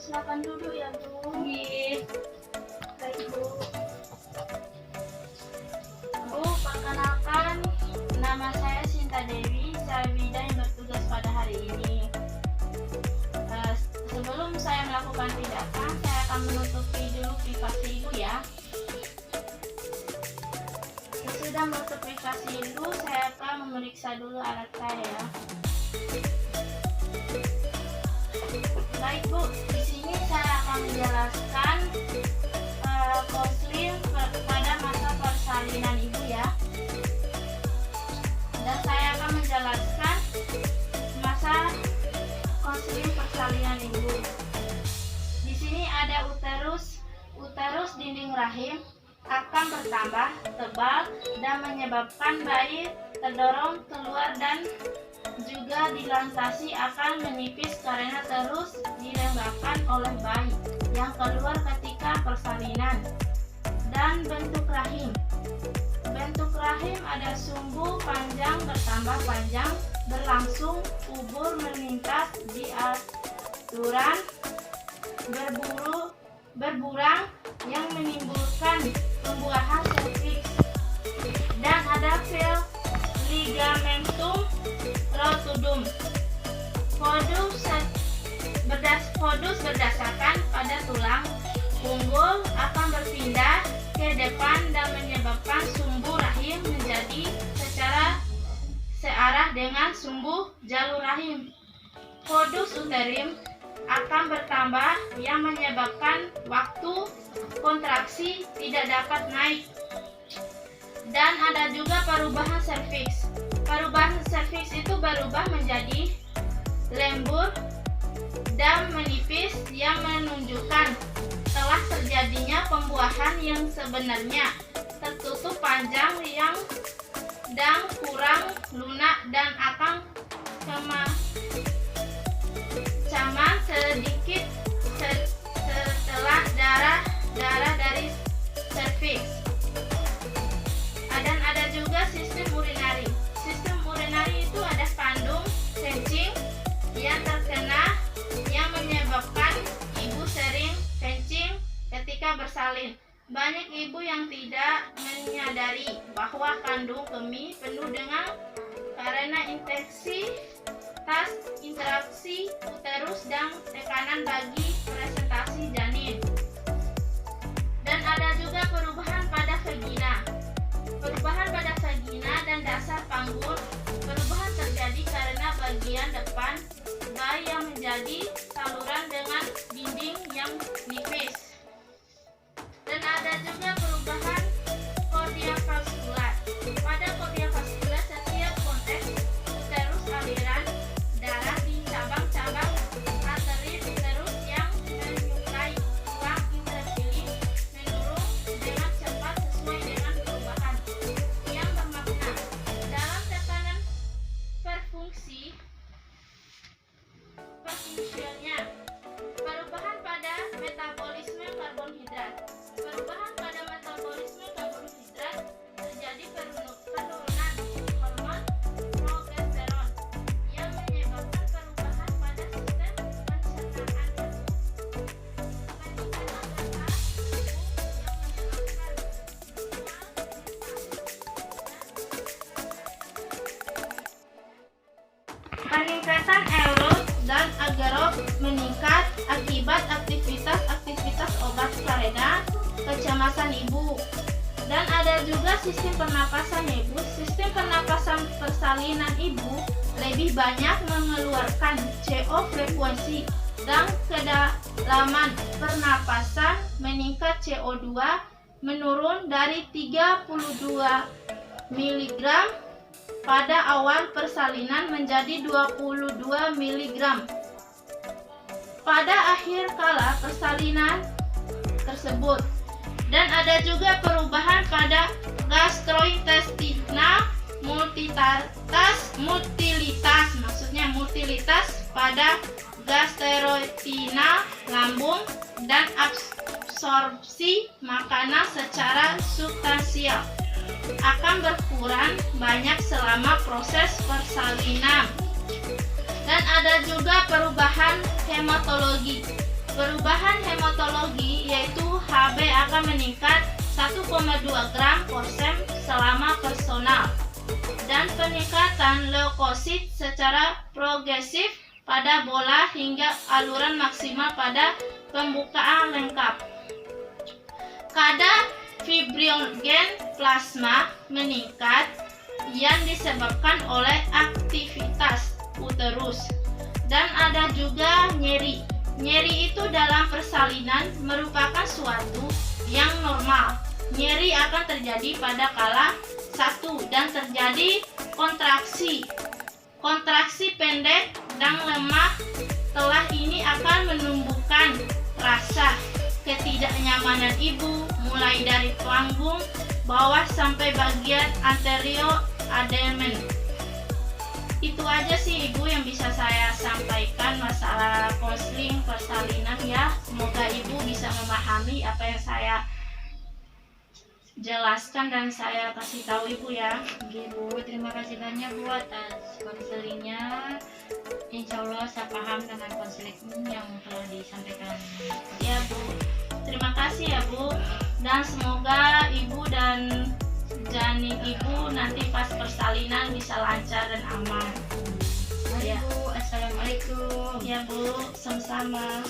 silakan duduk ya Bu. Iya. Baik Bu. Bu, perkenalkan, nama saya Sinta Dewi, saya bidan yang bertugas pada hari ini. Sebelum saya melakukan tindakan, saya akan menutupi dulu privasi Ibu ya. Sesudah menutup privasi Ibu, saya akan memeriksa dulu alat saya ya. Baik Bu, di sini saya akan menjelaskan konseling pada masa persalinan Ibu ya. Dan saya akan menjelaskan masa konseling persalinan Ibu. Di sini ada uterus dinding rahim akan bertambah tebal dan menyebabkan bayi terdorong keluar dan juga dilantasi akan menipis karena terus dilembabkan oleh bayi yang keluar ketika persalinan. Dan bentuk rahim. Bentuk rahim ada sumbu panjang bertambah panjang, berlangsung, ubur meningkat di aturan, berburang yang menimbulkan pembuahan serviks. Dan ada ligamentum rotundum. Fodus berdasarkan pada tulang punggul akan berpindah ke depan dan menyebabkan sumbu rahim menjadi searah dengan sumbu jalur rahim. Fodus uterim akan bertambah yang menyebabkan waktu kontraksi tidak dapat naik. Dan ada juga perubahan serviks. Perubahan serviks itu berubah menjadi lembur dan menipis yang menunjukkan telah terjadinya pembuahan yang sebenarnya, tertutup panjang yang dan kurang lunak dan akan kemancaman sedikit setelah darah dari serviks. Dan ada juga sistem urinari. Sistem urinari itu ada kandung kencing yang terkena yang menyebabkan ibu sering kencing ketika bersalin. Banyak ibu yang tidak menyadari bahwa kandung kemih penuh dengan karena intensitas interaksi uterus dan tekanan bagi presentasi janin. Dan ada juga perubahan pada vagina. Perubahan pada vagina dan dasar panggul. Perubahan terjadi karena bagian depan bayi yang menjadi saluran dengan dinding yang nipis. Dan ada juga perubahan kordia vaskular. Pada kordia vaskular setiap konteks uterus aliran darah di cabang-cabang arteri uterus yang menyukai ruang intrapilin menurun dengan cepat sesuai dengan perubahan yang bermakna dalam tekanan perfungsinya. Perubahan pada metabolisme karbonhidrat. Perubahan pada metabolisme karbonhidrat terjadi penurunan hormon progesteron yang menyebabkan perubahan pada sistem pencernaan tubuh. Peningkatan dasar tubuh yang menyebabkan peningkatan eros dan aerob meningkat akibat aktivitas obat karena kecemasan ibu. Dan ada juga sistem pernapasan ibu. Sistem pernapasan persalinan ibu lebih banyak mengeluarkan CO frekuensi dan kedalaman pernapasan meningkat. CO2 menurun dari 32 mg pada awal persalinan menjadi 22 mg pada akhir kala persalinan tersebut. Dan ada juga perubahan pada gastrointestinal mutilitas pada gastrointestinal lambung dan absorpsi makanan secara substansial akan berkurang banyak selama proses persalinan. Dan ada juga perubahan hematologi. Perubahan hematologi yaitu Hb akan meningkat 1,2 gram per sem selama personal, dan peningkatan leukosit secara progresif pada bola hingga aluran maksimal pada pembukaan lengkap. Kadar fibrinogen plasma meningkat yang disebabkan oleh aktivitas uterus, dan ada juga nyeri. Nyeri itu dalam persalinan merupakan suatu yang normal. Nyeri akan terjadi pada kala satu dan terjadi kontraksi. Kontraksi pendek dan lemah telah ini akan menumbuhkan rasa ketidaknyamanan ibu mulai dari panggung bawah sampai bagian anterior abdomen. Itu aja sih ibu yang bisa saya sampaikan masalah konseling persalinan ya. Semoga ibu bisa memahami apa yang saya jelaskan dan saya kasih tahu ibu ya. Ibu, terima kasih banyak Bu atas konselingnya. Insya Allah saya paham dengan konseling yang telah disampaikan. Ya Bu, terima kasih ya Bu, dan semoga ibu dan janin ibu nanti pas persalinan bisa lancar dan aman. Mari Bu, assalamualaikum. Ya Bu, sama-sama.